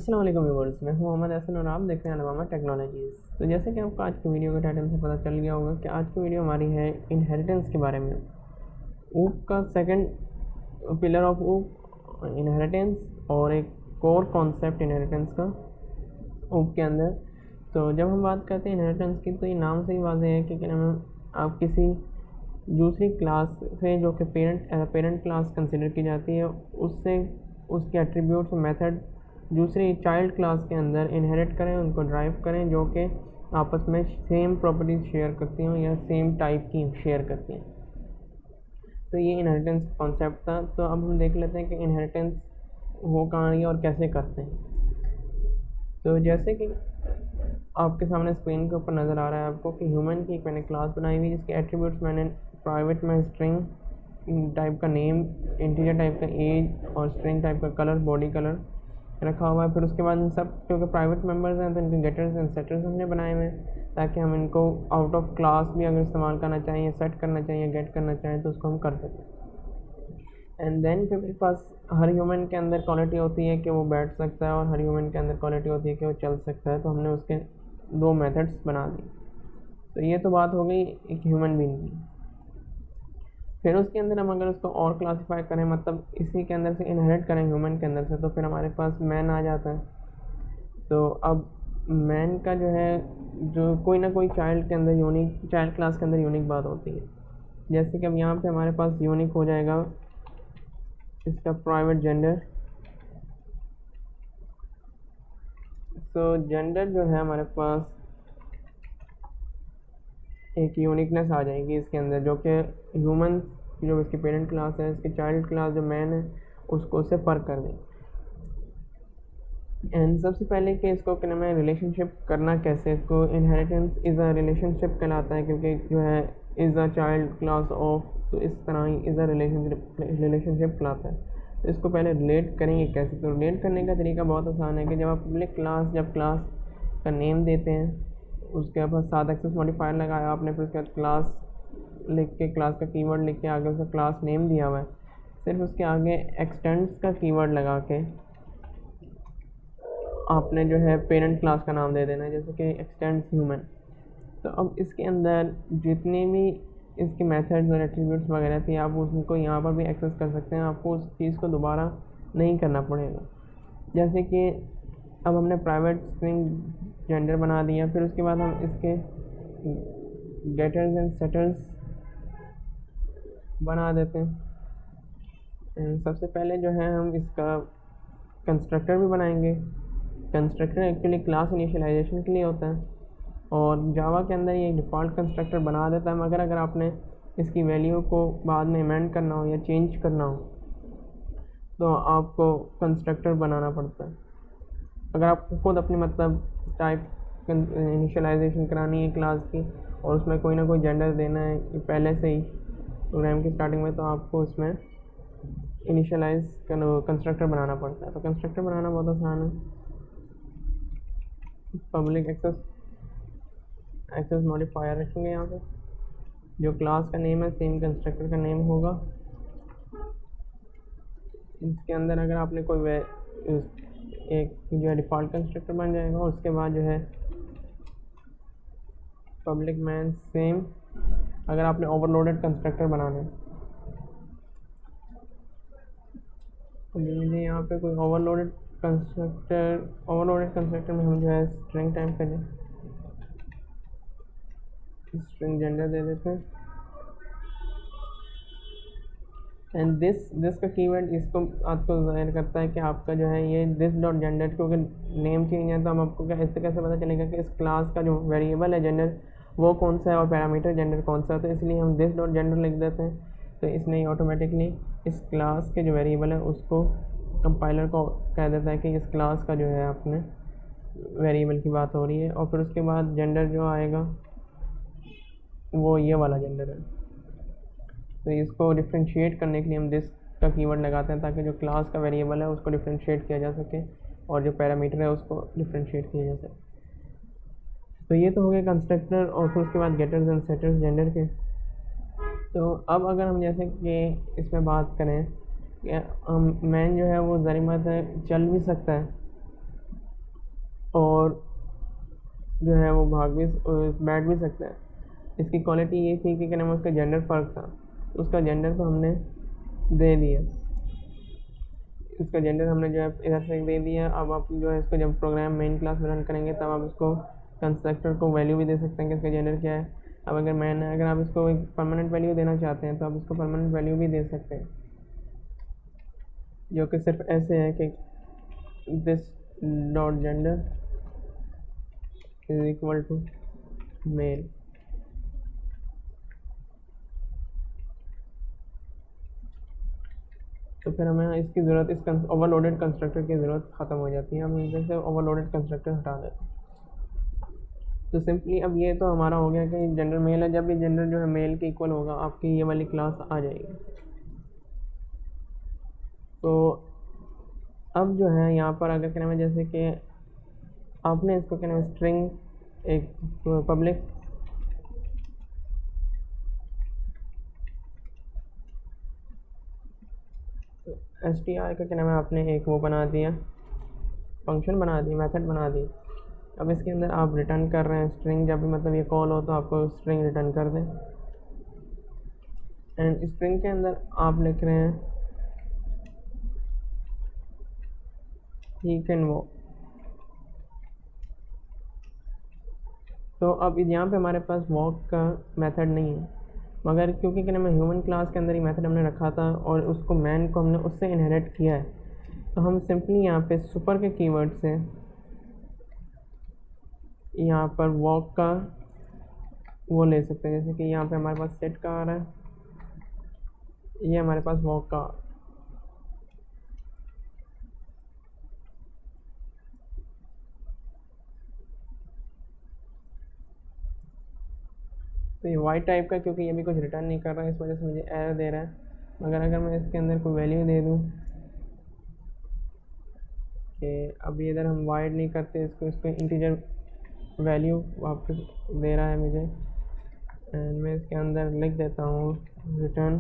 अस्सलाम वालेकुम व्यूअर्स, मैं हूं मोहम्मद हसन और आप देख रहे हैं अलवामा टेक्नोलॉजीज़। तो जैसे कि आपको आज की वीडियो के टाइटल से पता चल गया होगा कि आज की वीडियो हमारी है इनहेरिटेंस के बारे में। ऊक का सेकंड पिलर ऑफ ऊक इनहेरिटेंस और एक कोर कॉन्सेप्ट इनहेरिटेंस का ऊक के अंदर। तो जब हम बात करते हैं इनहेरिटेंस की तो ये नाम से ही वाज़ेह है कि क्या नाम है, आप किसी दूसरी क्लास से जो कि पेरेंट क्लास कंसिडर की जाती है उससे उसके एट्रीब्यूट्स मेथड दूसरी चाइल्ड क्लास के अंदर इनहेरिट करें, उनको ड्राइव करें जो कि आपस में सेम प्रॉपर्टीज शेयर करती हों या सेम टाइप की शेयर करती हैं। तो ये इनहेरिटेंस कॉन्सेप्ट था। तो अब हम देख लेते हैं कि इनहेरिटेंस हो कहाँ है और कैसे करते हैं। तो जैसे कि आपके सामने स्क्रीन के ऊपर नज़र आ रहा है आपको कि ह्यूमन की एक मैंने क्लास बनाई हुई जिसके एट्रीब्यूट्स मैंने प्राइवेट में स्ट्रिंग टाइप का नेम, इंटीजर टाइप का एज और स्ट्रिंग टाइप का कलर, बॉडी कलर रखा हुआ है। फिर उसके बाद इन सब क्योंकि प्राइवेट मेंबर्स हैं तो इनके गेटर्स एंड सेटर्स हमने बनाए हुए हैं ताकि हम इनको आउट ऑफ क्लास भी अगर इस्तेमाल करना चाहें या सेट करना चाहें या गेट करना चाहें तो उसको हम कर सकें। एंड देन फिर मेरे पास हर ह्यूमन के अंदर क्वालिटी होती है कि वो बैठ सकता है और हर ह्यूमन के अंदर क्वालिटी होती है कि वो चल सकता है। तो हमने उसके दो मेथड्स बना दी। तो ये तो बात हो गई एक ह्यूमन बीइंग की। फिर उसके अंदर हम अगर उसको और क्लासीफाई करें, मतलब इसी के अंदर से इनहेरिट करें ह्यूमन के अंदर से, तो फिर हमारे पास मैन आ जाता है। तो अब मैन का जो है जो कोई ना कोई चाइल्ड के अंदर यूनिक, चाइल्ड क्लास के अंदर यूनिक बात होती है। जैसे कि अब यहाँ पे हमारे पास यूनिक हो जाएगा इसका प्राइवेट जेंडर। तो जेंडर जो है हमारे पास एक यूनिकनेस आ जाएगी इसके अंदर जो कि ह्यूमन जो इसकी पेरेंट क्लास है, इसकी चाइल्ड क्लास जो मैन है उसको उससे फ़र्क कर दें। एंड सबसे पहले कि इसको क्या नाम है रिलेशनशिप करना कैसे, इसको इनहेरिटेंस इज़ अ रिलेशनशिप कहलाता है क्योंकि जो है is a child class of, तो इस तरह ही इज़ अ रिलेशनशिप कहलाता है। तो इसको पहले रिलेट करेंगे कैसे। तो रिलेट करने का तरीका बहुत आसान है कि जब आप पब्लिक क्लास जब क्लास का नेम देते हैं उसके बाद साथ एक्सेस मॉडिफायर लगाया आपने, फिर उसके बाद क्लास लिख के क्लास का कीवर्ड लिख के आगे उसका क्लास नेम दिया हुआ है, सिर्फ उसके आगे एक्सटेंड्स का कीवर्ड लगा के आपने जो है पेरेंट क्लास का नाम दे देना है, जैसे कि एक्सटेंड्स ह्यूमन। तो अब इसके अंदर जितने भी इसके मेथड्स और एट्रीब्यूट्स वगैरह थी आप उनको यहाँ पर भी एक्सेस कर सकते हैं, आपको उस चीज़ को दोबारा नहीं करना पड़ेगा। जैसे कि अब हमने प्राइवेट स्ट्रिंग जेंडर बना दिया, फिर उसके बाद हम इसके गेटर्स एंड सेटर्स बना देते हैं। सबसे पहले जो है हम इसका कंस्ट्रक्टर भी बनाएंगे। कंस्ट्रक्टर एक्चुअली क्लास इनिशियलाइजेशन के लिए होता है और जावा के अंदर ये डिफ़ॉल्ट कंस्ट्रक्टर बना देता है, मगर अगर आपने इसकी वैल्यू को बाद में अमेंड करना हो या चेंज करना हो तो आपको कंस्ट्रक्टर बनाना पड़ता है। अगर आपको खुद अपनी मतलब टाइप इनिशियलाइजेशन करानी है क्लास की और उसमें कोई ना कोई जेंडर देना है पहले से ही प्रोग्राम की स्टार्टिंग में, तो आपको उसमें इनिशियलाइज कंस्ट्रक्टर बनाना पड़ता है। तो कंस्ट्रक्टर बनाना बहुत आसान है। पब्लिक एक्सेस मॉडिफायर रखेंगे यहाँ पे, जो क्लास का नेम है सेम कंस्ट्रक्टर का नेम होगा। इसके अंदर अगर आपने कोई एक जो है डिफ़ॉल्ट कंस्ट्रक्टर बन जाएगा और उसके बाद जो है पब्लिक मैन सेम। अगर आपने ओवरलोडेड कंस्ट्रक्टर बनाना है तो मुझे यहाँ पे कोई ओवरलोडेड कंस्ट्रक्टर में हम जो है स्ट्रिंग टाइप करें, स्ट्रिंग जेंडर दे देते हैं। एंड दिस का कीवर्ड इसको आपको ज़ाहिर करता है कि आपका जो है ये दिस डॉट जेंडर, क्योंकि नेम चेंज है तो हम आपको इससे कैसे पता चलेगा कि इस क्लास का जो वेरिएबल है जेंडर वो कौन सा है और पैरामीटर जेंडर कौन सा है। तो इसलिए हम दिस डॉट जेंडर लिख देते हैं। तो इसने ऑटोमेटिकली इस क्लास के जो वेरिएबल है उसको कंपाइलर को कह देता है कि इस क्लास का जो है अपने वेरिएबल की बात हो रही है। और फिर उसके बाद जेंडर जो आएगा वो ये वाला जेंडर है। तो इसको डिफ्रेंशिएट करने के लिए हम दिस का कीवर्ड लगाते हैं ताकि जो क्लास का वेरिएबल है उसको डिफ्रेंशिएट किया जा सके और जो पैरामीटर है उसको डिफ्रेंशिएट किया जा सके। तो ये तो हो गया कंस्ट्रक्टर और फिर उसके बाद गेटर्स एंड सेटर्स जेंडर के। तो अब अगर हम जैसे कि इसमें बात करें कि मैन जो है वो ज़रिमत है चल भी सकता है और जो है वो बैठ भी सकता है। इसकी क्वालिटी ये थी कि क्या नाम है, उसका जेंडर फ़र्क था, उसका जेंडर को हमने दे दिया, इसका जेंडर हमने जो है इधर से दे दिया। अब आप जो है इसको जब प्रोग्राम मेन क्लास में रन करेंगे तब आप इसको कंस्ट्रक्टर को वैल्यू भी दे सकते हैं कि इसका जेंडर क्या है। अब अगर आप इसको एक परमानेंट वैल्यू देना चाहते हैं तो आप इसको परमानेंट वैल्यू भी दे सकते हैं, जो कि सिर्फ ऐसे है कि this dot gender is equal to male. तो फिर हमें इसकी ज़रूरत, इस ओवरलोडेड कंस्ट्रक्टर की ज़रूरत ख़त्म हो जाती है। हम इधर से ओवरलोडेड कंस्ट्रक्टर हटा देते हैं। तो सिंपली अब ये तो हमारा हो गया कि जेंडर मेल है। जब भी जेंडर जो है मेल के इक्वल होगा आपकी ये वाली क्लास आ जाएगी। तो अब जो है यहाँ पर अगर कहना है जैसे कि आपने इसको कहना है स्ट्रिंग एक पब्लिक str का कहना है आपने एक वो बना दिया, फंक्शन बना दी, मेथड बना दी। अब इसके अंदर आप रिटर्न कर रहे हैं स्ट्रिंग, जब भी मतलब ये कॉल हो तो आपको स्ट्रिंग रिटर्न कर दें। एंड स्ट्रिंग के अंदर आप लिख रहे हैं ही कैन वो। तो अब यहाँ पे हमारे पास वॉक का मेथड नहीं है, मगर क्योंकि क्या नाम है ह्यूमन क्लास के अंदर ही मेथड हमने रखा था और उसको मैन को हमने उससे इनहेरिट किया है, तो हम सिंपली यहाँ पे सुपर के कीवर्ड से यहाँ पर वॉक का वो ले सकते हैं। जैसे कि यहाँ पे हमारे पास सेट का आ रहा है, ये हमारे पास वॉक का। तो ये वाइट टाइप का, क्योंकि ये भी कुछ रिटर्न नहीं कर रहा है इस वजह से मुझे एरर दे रहा है। मगर अगर मैं इसके अंदर कोई वैल्यू दे दूँ कि अभी इधर हम वाइड नहीं करते इसको इंटीजर वैल्यू वापस दे रहा है मुझे, एंड मैं इसके अंदर लिख देता हूँ रिटर्न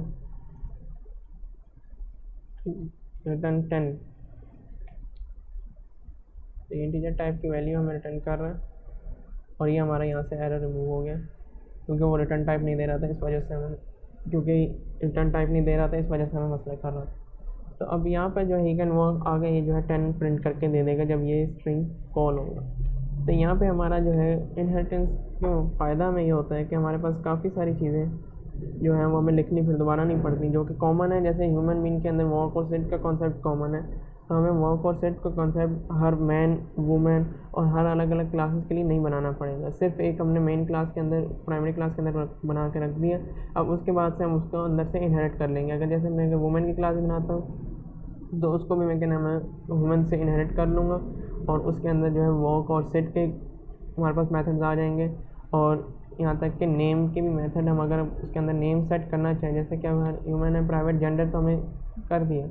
10। तो इंटीजर टाइप की वैल्यू हमें रिटर्न कर रहा है और ये हमारा यहाँ से एरर रिमूव हो गया, क्योंकि वो रिटर्न टाइप नहीं दे रहा था इस वजह से हमें, क्योंकि रिटर्न टाइप नहीं दे रहा था इस वजह से हमें मसला कर रहा था। तो अब यहाँ पर जो ही कैन वो आगे ये जो है 10 प्रिंट करके दे देगा जब ये स्ट्रिंग कॉल होगा। तो यहाँ पे हमारा जो है इनहेरिटेंस का फ़ायदा हमें ये होता है कि हमारे पास काफ़ी सारी चीज़ें जो हैं वो हमें लिखनी फिर दोबारा नहीं पड़ती, जो कि कॉमन है। जैसे ह्यूमन बीइंग के अंदर वॉक और सेट का कॉन्सेप्ट कॉमन है, तो हमें वॉक और सेट का कॉन्सेप्ट हर मैन वुमेन और हर अलग अलग क्लासेस के लिए नहीं बनाना पड़ेगा। सिर्फ एक हमने मेन क्लास के अंदर, प्राइमरी क्लास के अंदर बना के रख दिया। अब उसके बाद से हम उसको अंदर से इनहेरिट कर लेंगे। अगर जैसे मैं वुमेन की क्लास बनाता हूँ तो उसको भी मैं क्या नाम है वुमेन से इनहेरिट कर लूँगा, और उसके अंदर जो है वॉक और सेट के हमारे पास मेथड्स आ जाएंगे। और यहाँ तक कि नेम के भी मेथड हम अगर उसके अंदर नेम सेट करना चाहें, जैसे कि ह्यूमन है प्राइवेट जेंडर तो हमें कर दिया,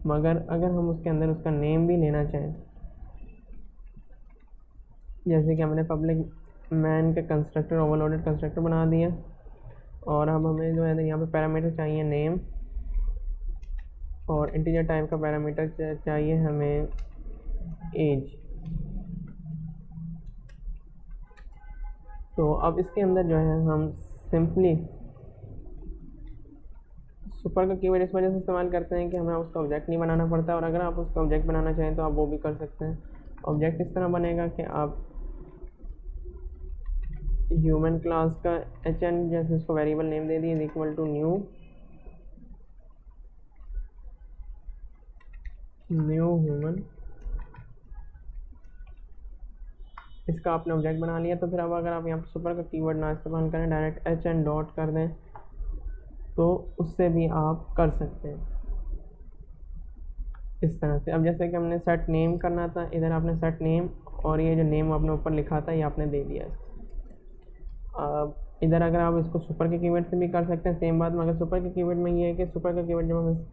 मगर अगर हम उसके अंदर उसका नेम भी लेना चाहें, जैसे कि हमने पब्लिक मैन के कंस्ट्रक्टर ओवरलोडेड कंस्ट्रक्टर बना दिया, और अब हमें जो है यहाँ पे पैरामीटर चाहिए नेम, और इंटीजर टाइप का पैरामीटर चाहिए हमें एज। तो अब इसके अंदर जो है हम सिंपली सुपर का कीवर्ड इस वजह से इस्तेमाल करते हैं कि हमें उसका ऑब्जेक्ट नहीं बनाना पड़ता, और अगर आप उसका ऑब्जेक्ट बनाना चाहें तो आप वो भी कर सकते हैं। ऑब्जेक्ट इस तरह बनेगा कि आप ह्यूमन क्लास का HN जैसे उसको वेरिएबल नेम दे दिए इक्वल टू न्यू ह्यूमन, इसका आपने ऑब्जेक्ट बना लिया। तो फिर अब अगर आप यहाँ पर सुपर का कीवर्ड ना इस्तेमाल करें, डायरेक्ट HN डॉट कर दें, तो उससे भी आप कर सकते हैं इस तरह से। अब जैसे कि हमने सेट नेम करना था, इधर आपने सेट नेम और ये जो नेम आपने ऊपर लिखा था ये आपने दे दिया। अब इधर अगर आप इसको सुपर के कीवर्ड से भी कर सकते हैं सेम बात, मगर सुपर के कीवर्ड में ये है कि सुपर का कीवर्ड जब हम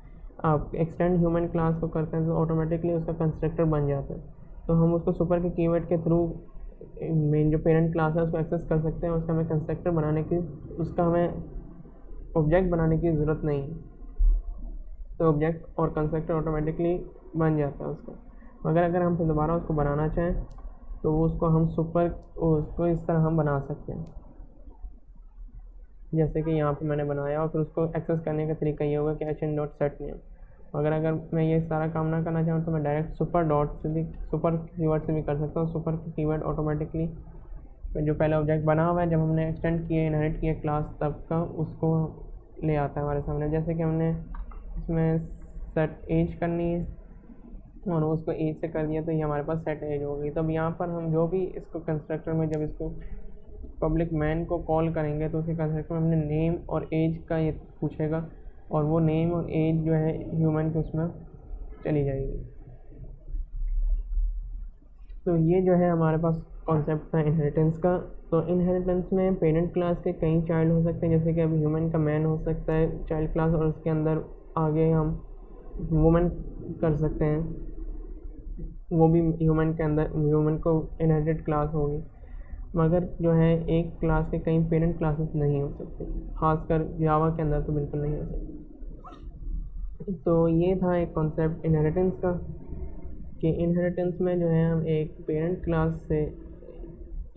आप एक्सटेंड ह्यूमन क्लास को करते हैं तो ऑटोमेटिकली उसका कंस्ट्रक्टर बन जाता है। तो हम उसको सुपर के कीवर्ड के थ्रू मेन जो पेरेंट क्लास है उसको एक्सेस कर सकते हैं। उसका हमें कंस्ट्रक्टर बनाने की, उसका हमें ऑब्जेक्ट बनाने की ज़रूरत नहीं है, तो ऑब्जेक्ट और कंस्ट्रक्टर ऑटोमेटिकली बन जाता है उसका। मगर अगर हम फिर दोबारा उसको बनाना चाहें तो उसको हम उसको इस तरह हम बना सकते हैं, जैसे कि यहाँ पे मैंने बनाया। और फिर उसको एक्सेस करने का तरीका ये होगा कि hn.setName। अगर मैं ये सारा काम ना करना चाहूँ तो मैं डायरेक्ट सुपर कीवर्ड से भी कर सकता हूँ। सुपर कीवर्ड ऑटोमेटिकली जो पहला ऑब्जेक्ट बना हुआ है, जब हमने एक्सटेंड किए इनहेरिट किए क्लास तब का, उसको ले आता है हमारे सामने। जैसे कि हमने इसमें सेट एज करनी है और उसको एज से कर दिया तो ये हमारे पास सेट एज हो गई। तब यहाँ पर हम जो भी इसको कंस्ट्रक्टर में जब इसको पब्लिक मैन को कॉल करेंगे तो उसके कंस्ट्रक्टर में हमने नेम और एज का ये पूछेगा और वो नेम और एज जो है ह्यूमन के उसमें चली जाएगी। तो ये जो है हमारे पास कॉन्सेप्ट था इनहेरिटेंस का। तो इनहेरिटेंस में पेरेंट क्लास के कई चाइल्ड हो सकते हैं, जैसे कि अभी ह्यूमन का मैन हो सकता है चाइल्ड क्लास, और उसके अंदर आगे हम वुमन कर सकते हैं, वो भी ह्यूमन के अंदर ह्यूमन को इनहेरिटेड क्लास होगी। मगर जो है एक क्लास के कई पेरेंट क्लासेस नहीं हो सकते, खासकर जावा के अंदर तो बिल्कुल नहीं हो सकते। तो ये था एक कॉन्सेप्ट इनहेरिटेंस का कि इनहेरिटेंस में जो है हम एक पेरेंट क्लास से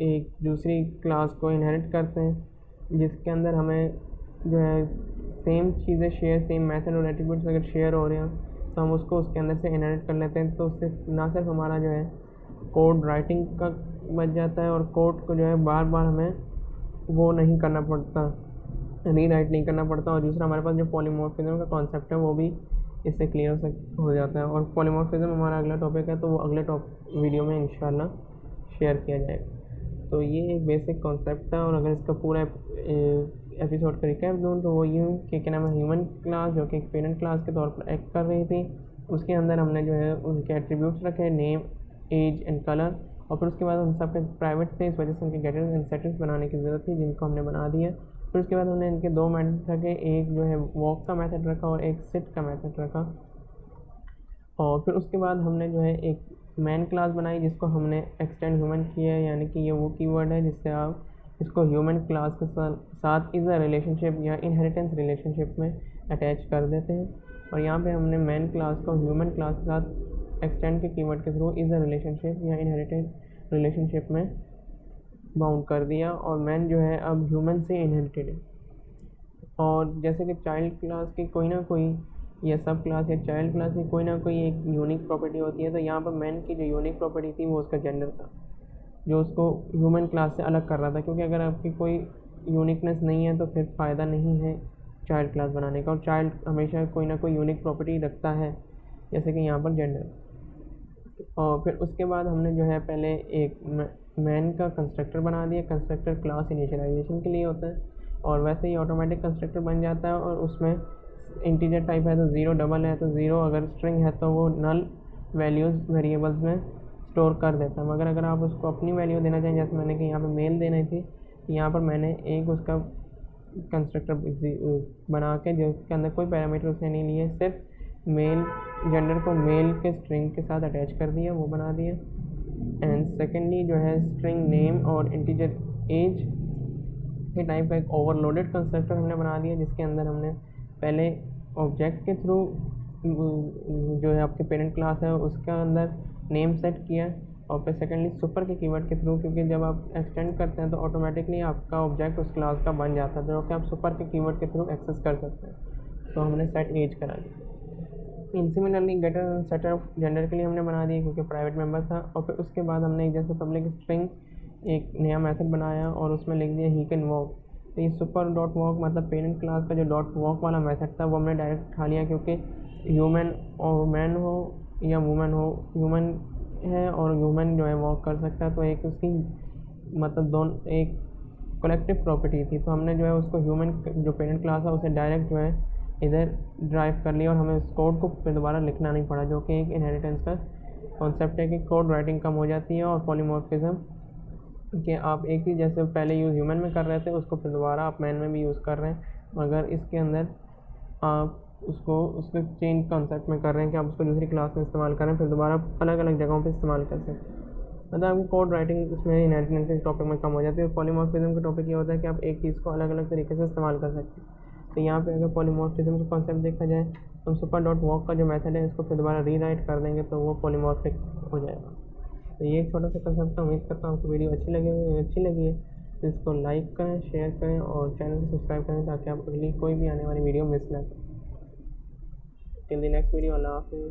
एक दूसरी क्लास को इनहेरिट करते हैं, जिसके अंदर हमें जो है सेम चीज़ें शेयर, सेम मेथड और एट्रीब्यूट्स अगर शेयर हो रहे हैं तो हम उसको उसके अंदर से इनहेरिट कर लेते हैं। तो उससे ना सिर्फ हमारा जो है कोड राइटिंग का बच जाता है और कोड को जो है बार बार हमें वो नहीं करना पड़ता, रीराइट नहीं करना पड़ता, और दूसरा हमारे पास जो पॉलीमॉर्फिज्म का कॉन्सेप्ट है वो भी इससे क्लियर हो जाता है। और पॉलीमॉर्फिज्म हमारा अगला टॉपिक है, तो वो अगले वीडियो में इंशाल्लाह शेयर किया जाएगा। तो ये एक बेसिक कॉन्सेप्ट था। और अगर इसका पूरा एपिसोड का रिकैप दूँ तो वो यूँ कि क्या नाम है, ह्यूमन क्लास जो कि एक पेरेंट क्लास के तौर पर एक्ट कर रही थी, उसके अंदर हमने जो है उनके एट्रीब्यूट्स रखे, नेम, एज एंड कलर, और फिर उसके बाद उन सब के प्राइवेट थे, इस वजह से उनके गेटर्स एंड सेटर्स बनाने की ज़रूरत थी, जिनको हमने बना दिया। फिर उसके बाद हमने इनके दो मेथड रखे, एक जो है वॉक का मेथड रखा और एक सिट का मेथड रखा। और फिर उसके बाद हमने जो है एक मैन क्लास बनाई जिसको हमने एक्सटेंड ह्यूमन किया है, यानी कि ये वो कीवर्ड है जिससे आप इसको ह्यूमन क्लास के साथ इज़ अ रिलेशनशिप या इनहेरिटेंस रिलेशनशिप में अटैच कर देते हैं। और यहाँ पे हमने मैन क्लास को ह्यूमन क्लास के साथ एक्सटेंड के कीवर्ड के थ्रू इज़ अ रिलेशनशिप या इनहेरिटेंस रिलेशनशिप में बाउंड कर दिया, और मैन जो है अब ह्यूमन से इनहेरिटेड है। और जैसे कि चाइल्ड क्लास की कोई ना कोई या सब क्लास या चाइल्ड क्लास की कोई ना कोई एक यूनिक प्रॉपर्टी होती है, तो यहाँ पर मैन की जो यूनिक प्रॉपर्टी थी वो उसका जेंडर था, जो उसको ह्यूमन क्लास से अलग कर रहा था। क्योंकि अगर आपकी कोई यूनिकनेस नहीं है तो फिर फ़ायदा नहीं है चाइल्ड क्लास बनाने का, और चाइल्ड हमेशा कोई ना कोई यूनिक प्रॉपर्टी रखता है, जैसे कि यहाँ पर जेंडर। और फिर उसके बाद हमने जो है पहले एक मैन का कंस्ट्रक्टर बना दिया। कंस्ट्रक्टर क्लास इनिशियलाइजेशन के लिए होता है और वैसे ही ऑटोमेटिक कंस्ट्रक्टर बन जाता है, और उसमें इंटीजर टाइप है तो 0, डबल है तो 0, अगर स्ट्रिंग है तो वो नल वैल्यूज़ वेरिएबल्स में स्टोर कर देता है। मगर अगर आप उसको अपनी वैल्यू देना चाहें, जैसे मैंने कि यहाँ पे मेल देनी थी, यहाँ पर मैंने एक उसका कंस्ट्रक्टर बना के जिसके अंदर कोई पैरामीटर उसने नहीं लिए, सिर्फ मेल जेंडर को मेल के स्ट्रिंग के साथ अटैच कर दिया, वो बना दिया। एंड सेकेंडली जो है स्ट्रिंग नेम और इंटीजर एज के टाइप का एक ओवरलोडेड कंस्ट्रक्टर हमने बना दिया, जिसके अंदर हमने पहले ऑब्जेक्ट के थ्रू जो है आपके पेरेंट क्लास है उसका अंदर नेम सेट किया, और फिर सेकेंडली सुपर के कीवर्ड के थ्रू, क्योंकि जब आप एक्सटेंड करते हैं तो ऑटोमेटिकली आपका ऑब्जेक्ट उस क्लास का बन जाता है, जो कि आप सुपर के कीवर्ड के थ्रू एक्सेस कर सकते हैं। तो हमने सेट एज करा दी। Similarly getter and setter of gender के लिए हमने बना दिया क्योंकि प्राइवेट मेंबर था। और फिर उसके बाद हमने जैसे पब्लिक स्ट्रिंग एक नया मेथड बनाया और उसमें लिख दिया ही कैन वॉक। तो ये सुपर डॉट वॉक मतलब पेरेंट क्लास का जो डॉट वॉक वाला मेथड था वो हमने डायरेक्ट उठा लिया, क्योंकि ह्यूमन और मैन हो या वुमन हो, ह्यूमन है और ह्यूमन जो है वॉक कर सकता है, तो एक उसकी मतलब दोनों एक कलेक्टिव प्रॉपर्टी थी। तो हमने जो है उसको ह्यूमन जो पेरेंट क्लास है उसे डायरेक्ट जो है इधर ड्राइव कर लिया, और हमें उस कोड को फिर दोबारा लिखना नहीं पड़ा, जो कि एक इनहेरिटेंस का कॉन्सेप्ट है कि कोड राइटिंग कम हो जाती है। और पॉलीमॉर्फिज्म कि आप एक ही जैसे पहले यूज़ ह्यूमन में कर रहे थे उसको फिर दोबारा आप मैन में भी यूज़ कर रहे हैं, मगर इसके अंदर आप उसको चेंज कॉन्सेप्ट में कर रहे हैं कि आप उसको दूसरी क्लास में इस्तेमाल करें, फिर दोबारा अलग अलग जगहों पे इस्तेमाल कर सकते हैं। मतलब आपकी कोड राइटिंग इसमें इनहेरिटेंस के टॉपिक में कम हो जाती है। और पॉलीमॉर्फिज्म का टॉपिक ये होता है कि आप एक चीज़ को अलग अलग तरीके से इस्तेमाल कर सकते हैं। तो यहाँ पे अगर पॉलीमॉर्फिज्म का कॉन्सेप्ट देखा जाए तो हम सुपर डॉट वॉक का जो मेथड है इसको फिर दोबारा रीराइट कर देंगे तो वो पॉलीमॉर्फिक हो जाएगा। तो ये एक छोटा सा कंसेप्ट है। उम्मीद करता हूँ आपको वीडियो अच्छी लगी है तो इसको लाइक करें, शेयर करें और चैनल को सब्सक्राइब करें ताकि आप अगली कोई भी आने वाली वीडियो मिस ना करें। टिल द नेक्स्ट वीडियो, अल्लाह हाफिज़।